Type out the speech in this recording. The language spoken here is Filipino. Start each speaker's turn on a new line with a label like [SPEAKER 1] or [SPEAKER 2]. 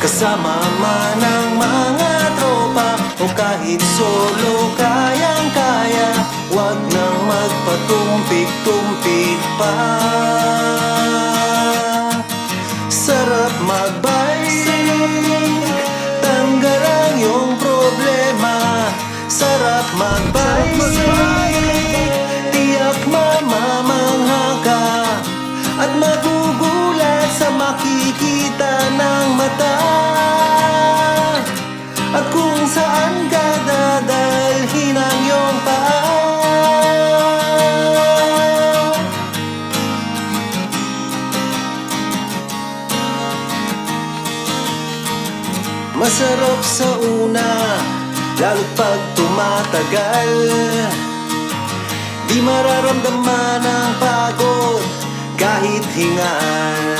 [SPEAKER 1] Kasama man ang mga tropa o kahit solo, kayang-kaya. Huwag nang magpatumpik-tumpik pa. Sarap magbike, tanggal ang iyong problema. Sarap magbike, tiyak mamamangha ka at magugulat sa makikita ng mata. At kung saan ka dadalhin ang iyong paa. Masarap sa una, lalo't pag tumatagal. Di mararamdaman ang pagod kahit hingal.